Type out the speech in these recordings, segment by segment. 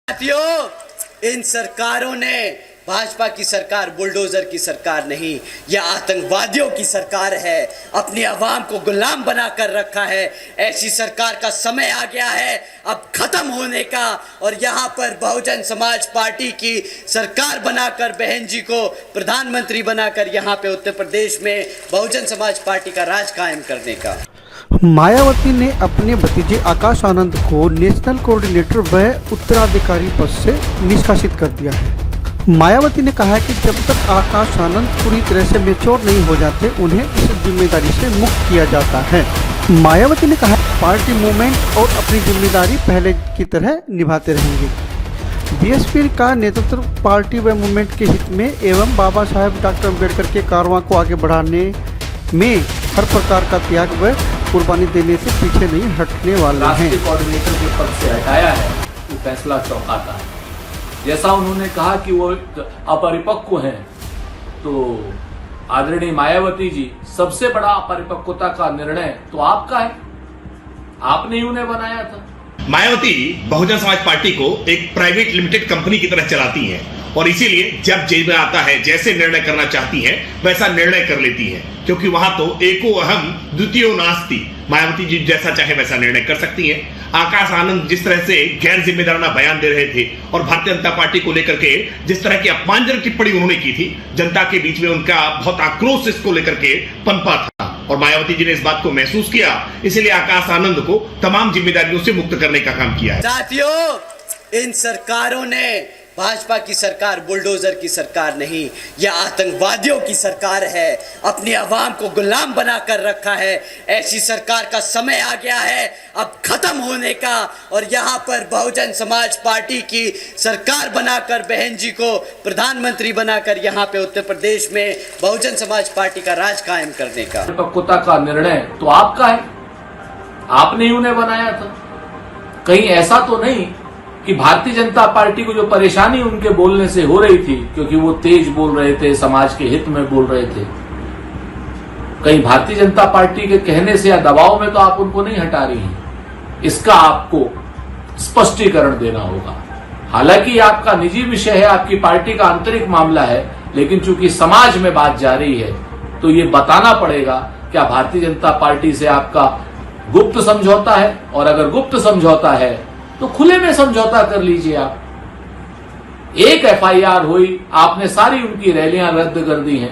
साथियों, इन सरकारों ने भाजपा की सरकार बुलडोजर की सरकार नहीं, यह आतंकवादियों की सरकार है। अपनी आवाम को गुलाम बनाकर रखा है। ऐसी सरकार का समय आ गया है अब खत्म होने का। और यहाँ पर बहुजन समाज पार्टी की सरकार बनाकर बहन जी को प्रधानमंत्री बनाकर यहाँ पे उत्तर प्रदेश में बहुजन समाज पार्टी का राज कायम करने का। मायावती ने अपने भतीजे आकाश आनंद को नेशनल कोऑर्डिनेटर व उत्तराधिकारी पद से निष्कासित कर दिया है। मायावती ने कहा है कि जब तक आकाश आनंद पूरी तरह से मैच्योर नहीं हो जाते उन्हें इस जिम्मेदारी से मुक्त किया जाता है। मायावती ने कहा पार्टी मूवमेंट और अपनी जिम्मेदारी पहले की तरह निभाते रहेंगे। बीएसपी का नेतृत्व पार्टी व मूवमेंट के हित में एवं बाबा साहेब डॉक्टर अम्बेडकर के कारवां को आगे बढ़ाने में हर प्रकार का त्याग व कुर्बानी देने से पीछे नहीं हटने वाले हैं। राष्ट्रीय कोऑर्डिनेटर के पद से हटाया है वो फैसला चौंकाता है। जैसा उन्होंने कहा कि वो अपरिपक्व हैं, तो आदरणीय मायावती जी, सबसे बड़ा अपरिपक्वता का निर्णय तो आपका है, आपने ही उन्हें बनाया था। मायावती बहुजन समाज पार्टी को एक प्राइवेट लिमिटेड कंपनी की तरह चलाती हैं और इसीलिए जब जेल में आता है जैसे निर्णय करना चाहती हैं वैसा निर्णय कर लेती हैं, क्योंकि वहां तो एको अहम द्वितीयो नास्ति। मायावती जी जैसा चाहे वैसा निर्णय कर सकती हैं। आकाश आनंद जिस तरह से गैर जिम्मेदाराना बयान दे रहे थे और भारतीय जनता पार्टी को लेकर के जिस तरह की अपमानजनक टिप्पणी उन्होंने की थी, जनता के बीच में उनका बहुत आक्रोश इसको लेकर के पनपा था और मायावती जी ने इस बात को महसूस किया, इसलिए आकाश आनंद को तमाम जिम्मेदारियों से मुक्त करने का काम किया है। साथियों, इन सरकारों ने भाजपा की सरकार बुलडोजर की सरकार नहीं, यह आतंकवादियों की सरकार है। अपनी आवाम को गुलाम बनाकर रखा है। ऐसी सरकार का समय आ गया है अब खत्म होने का। और यहाँ पर बहुजन समाज पार्टी की सरकार बनाकर बहन जी को प्रधानमंत्री बनाकर यहाँ पे उत्तर प्रदेश में बहुजन समाज पार्टी का राज कायम करने का। परिपक्वता का निर्णय तो आपका है, आपने ही उन्हें बनाया था। कहीं ऐसा तो नहीं कि भारतीय जनता पार्टी को जो परेशानी उनके बोलने से हो रही थी, क्योंकि वो तेज बोल रहे थे, समाज के हित में बोल रहे थे, कहीं भारतीय जनता पार्टी के कहने से या दबाव में तो आप उनको नहीं हटा रही हैं। इसका आपको स्पष्टीकरण देना होगा। हालांकि आपका निजी विषय है, आपकी पार्टी का आंतरिक मामला है, लेकिन चूंकि समाज में बात जा रही है तो ये बताना पड़ेगा क्या भारतीय जनता पार्टी से आपका गुप्त समझौता है, और अगर गुप्त समझौता है तो खुले में समझौता कर लीजिए। आप एक एफआईआर हुई, आपने सारी उनकी रैलियां रद्द कर दी हैं।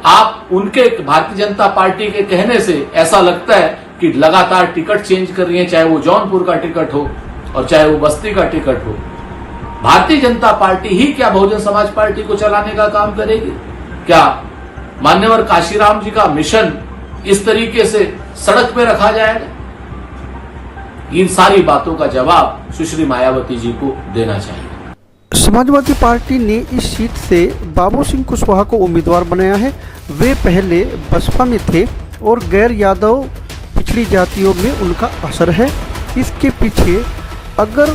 आप उनके भारतीय जनता पार्टी के कहने से ऐसा लगता है कि लगातार टिकट चेंज कर रही हैं, चाहे वो जौनपुर का टिकट हो और चाहे वो बस्ती का टिकट हो। भारतीय जनता पार्टी ही क्या बहुजन समाज पार्टी को चलाने का काम करेगी? क्या मान्यवर काशीराम जी का मिशन इस तरीके से सड़क पे रखा जाएगा? इन सारी बातों का जवाब सुश्री मायावती जी को देना चाहिए। समाजवादी पार्टी ने इस सीट से बाबू सिंह कुशवाहा को उम्मीदवार बनाया है। वे पहले बसपा में थे और गैर यादव पिछड़ी जातियों में उनका असर है। इसके पीछे अगर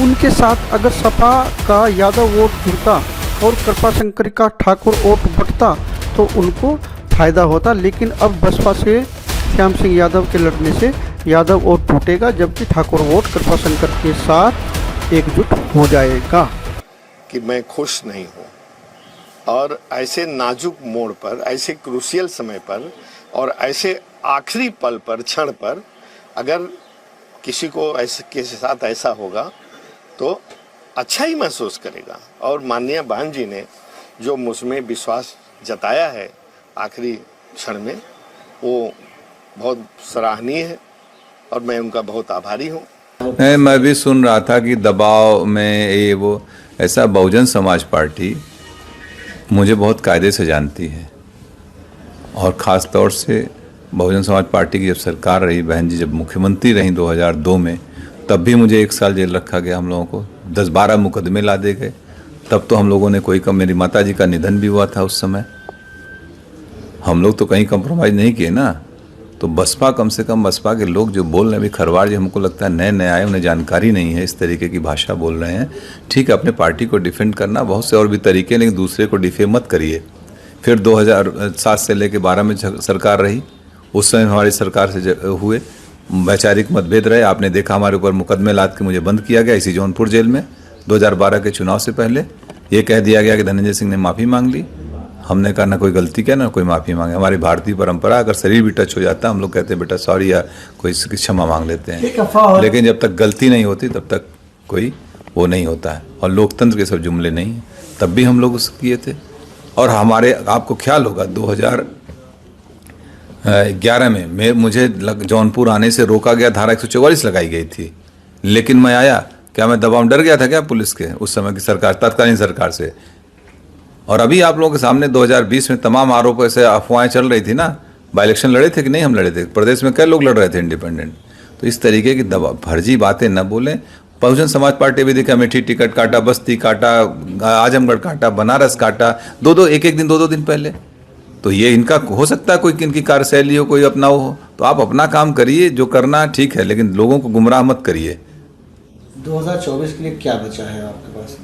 उनके साथ अगर सपा का यादव वोट जुड़ता और कृपाशंकर का ठाकुर वोट बटता तो उनको फायदा होता, लेकिन अब बसपा से श्याम सिंह यादव के लड़ने से यादव वोट टूटेगा, जबकि ठाकुर वोट कृपाशंकर के साथ एकजुट हो जाएगा। कि मैं खुश नहीं हूँ और ऐसे नाजुक मोड़ पर, ऐसे क्रूशियल समय पर और ऐसे आखिरी पल पर, क्षण पर अगर किसी को ऐसे के साथ ऐसा होगा तो अच्छा ही महसूस करेगा। और माननीय बहन जी ने जो मुझमें विश्वास जताया है आखिरी क्षण में, वो बहुत सराहनीय है और मैं उनका बहुत आभारी हूँ। मैं भी सुन रहा था कि दबाव में ये वो ऐसा। बहुजन समाज पार्टी मुझे बहुत कायदे से जानती है और ख़ास तौर से बहुजन समाज पार्टी की जब सरकार रही, बहन जी जब मुख्यमंत्री रहीं 2002 में, तब भी मुझे 1 साल जेल रखा गया। हम लोगों को 10-12 मुकदमे ला दे गए। तब तो हम लोगों ने कोई कम, मेरी माता जी का निधन भी हुआ था उस समय। हम लोग तो कहीं कंप्रोमाइज़ नहीं किए ना। तो बसपा, कम से कम बसपा के लोग जो बोल रहे हैं, अभी खरवाड़ जी हमको लगता है नए नए आए, उन्हें जानकारी नहीं है, इस तरीके की भाषा बोल रहे हैं। ठीक है, अपने पार्टी को डिफेंड करना बहुत से और भी तरीके, लेकिन दूसरे को डिफेम मत करिए। फिर 2007 से लेकर 12 में सरकार रही, उस समय हमारी सरकार से हुए वैचारिक मतभेद रहे। आपने देखा हमारे ऊपर मुकदमे लाद के मुझे बंद किया गया इसी जौनपुर जेल में 2012 के चुनाव से पहले। ये कह दिया गया कि धनंजय सिंह ने माफ़ी मांग ली। हमने कहा ना कोई गलती किया ना कोई माफ़ी मांगे। हमारी भारतीय परंपरा, अगर शरीर भी टच हो जाता है हम लोग कहते हैं बेटा सॉरी या कोई क्षमा मांग लेते हैं, लेकिन जब तक गलती नहीं होती तब तक कोई वो नहीं होता है। और लोकतंत्र के सब जुमले नहीं हैं। तब भी हम लोग उस किए थे। और हमारे, आपको ख्याल होगा 2011 में मुझे जौनपुर आने से रोका गया, धारा 144 लगाई गई थी, लेकिन मैं आया। क्या मैं दबाव डर गया था क्या पुलिस के उस समय की सरकार, तत्कालीन सरकार से? और अभी आप लोगों के सामने 2020 में तमाम आरोप ऐसे अफवाहें चल रही थी ना, बाई इलेक्शन लड़े थे कि नहीं हम लड़े थे, प्रदेश में कई लोग लड़ रहे थे इंडिपेंडेंट। तो इस तरीके की दबा फर्जी बातें न बोलें। बहुजन समाज पार्टी भी देखा, अमेठी टिकट काटा, बस्ती काटा, आजमगढ़ काटा, बनारस काटा, एक दिन दो दिन पहले। तो ये इनका हो सकता है कोई इनकी कार्यशैली हो, कोई अपना हो, तो आप अपना काम करिए, जो करना ठीक है, लेकिन लोगों को गुमराह मत करिए। 2024 के लिए क्या बचा है आपके पास?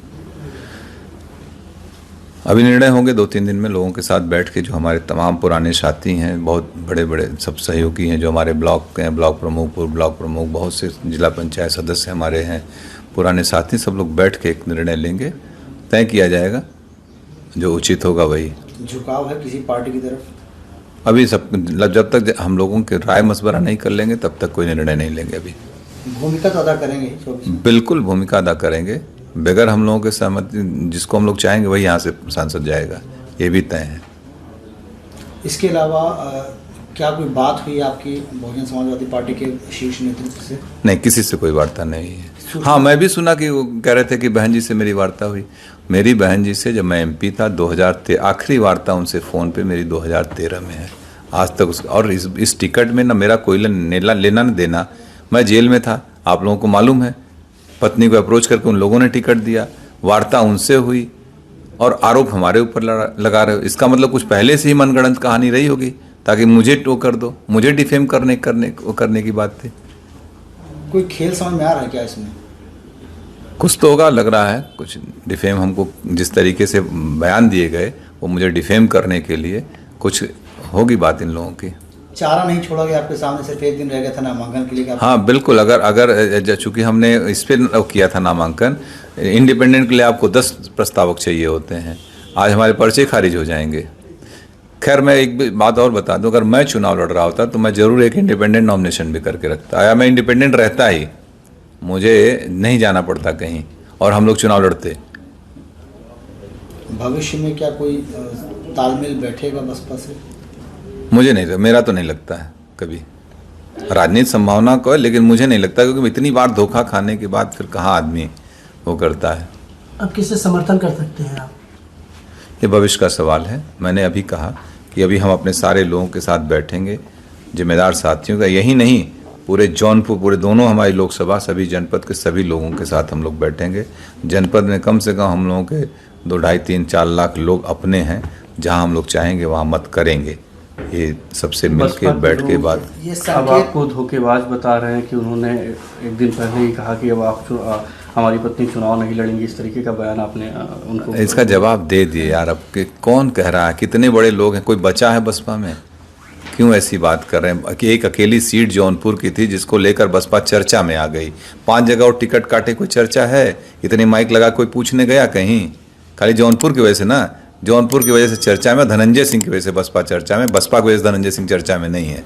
अभी निर्णय होंगे 2-3 दिन में लोगों के साथ बैठ के। जो हमारे तमाम पुराने साथी हैं, बहुत बड़े बड़े सब सहयोगी हैं, जो हमारे ब्लॉक के हैं, ब्लॉक प्रमुख, पूर्व ब्लॉक प्रमुख, बहुत से जिला पंचायत सदस्य हमारे हैं, पुराने साथी, सब लोग बैठ के एक निर्णय लेंगे, तय किया जाएगा, जो उचित होगा वही। झुकाव है किसी पार्टी की तरफ? अभी सब जब तक हम लोगों के राय मशवरा नहीं कर लेंगे तब तक कोई निर्णय नहीं लेंगे। अभी भूमिका तो अदा करेंगे? बिल्कुल भूमिका अदा करेंगे। बगैर हम लोगों के सहमति, जिसको हम लोग चाहेंगे वही यहाँ से सांसद जाएगा, ये भी तय है। इसके अलावा क्या कोई बात हुई आपकी बहुजन समाजवादी पार्टी के शीर्ष नेतृत्व से? नहीं, किसी से कोई वार्ता नहीं है। हाँ, मैं भी सुना कि वो कह रहे थे कि बहन जी से मेरी वार्ता हुई। मेरी बहन जी से जब मैं एमपी था 2013, आखिरी वार्ता उनसे फ़ोन पे मेरी 2013 में है। आज तक और इस टिकट में ना मेरा कोई लेना न देना। मैं जेल में था, आप लोगों को मालूम है। पत्नी को अप्रोच करके उन लोगों ने टिकट दिया, वार्ता उनसे हुई, और आरोप हमारे ऊपर लगा रहे हो। इसका मतलब कुछ पहले से ही मनगढ़ंत कहानी रही होगी ताकि मुझे टो कर दो, मुझे डिफेम करने की बात थी। कोई खेल समझ में आ रहा है क्या इसमें? कुछ तो होगा, लग रहा है कुछ डिफेम। हमको जिस तरीके से बयान दिए गए वो मुझे डिफेम करने के लिए कुछ होगी बात इन लोगों की। चारा नहीं छोड़ा गया आपके सामने, सिर्फ एक दिन रह गया था नामांकन के लिए? हाँ बिल्कुल। अगर चूंकि हमने इस पर किया था नामांकन, इंडिपेंडेंट के लिए आपको 10 प्रस्तावक चाहिए होते हैं, आज हमारे पर्चे खारिज हो जाएंगे। खैर, मैं एक बात और बता दूं, अगर मैं चुनाव लड़ रहा होता तो मैं जरूर एक इंडिपेंडेंट नॉमिनेशन भी करके रखता, या मैं इंडिपेंडेंट रहता ही, मुझे नहीं जाना पड़ता कहीं, और हम लोग चुनाव लड़ते। भविष्य में क्या कोई तालमेल बैठेगा बसपा से? मुझे नहीं, मेरा तो नहीं लगता है कभी। राजनीतिक संभावना को है, लेकिन मुझे नहीं लगता, क्योंकि इतनी बार धोखा खाने के बाद फिर कहाँ आदमी वो करता है। अब किससे समर्थन कर सकते हैं आप? ये भविष्य का सवाल है। मैंने अभी कहा कि अभी हम अपने सारे लोगों के साथ बैठेंगे, जिम्मेदार साथियों का, यही नहीं पूरे जौनपुर, पूरे दोनों हमारी लोकसभा, सभी जनपद के सभी लोगों के साथ हम लोग बैठेंगे। जनपद में कम से कम हम लोगों के 2, 2.5, 3, 4 लाख लोग अपने हैं, जहां हम लोग चाहेंगे वहां मत करेंगे। ये सबसे मिलके बैठ के बात। अब आपको धोखेबाज बता रहे हैं कि उन्होंने एक दिन पहले ही कहा कि अब आप हमारी पत्नी चुनाव नहीं लड़ेंगी, इस तरीके का बयान आपने उनको? इसका जवाब दे दिए यार। अब कौन कह रहा है? कितने बड़े लोग हैं, कोई बचा है बसपा में? क्यों ऐसी बात कर रहे हैं कि एक अकेली सीट जौनपुर की थी जिसको लेकर बसपा चर्चा में आ गई। 5 जगह और टिकट काटे, कोई चर्चा है? इतने माइक लगा कोई पूछने गया कहीं? खाली जौनपुर की वजह से ना, जौनपुर की वजह से चर्चा में, धनंजय सिंह की वजह से बसपा चर्चा में, बसपा की वजह से धनंजय सिंह चर्चा में नहीं है।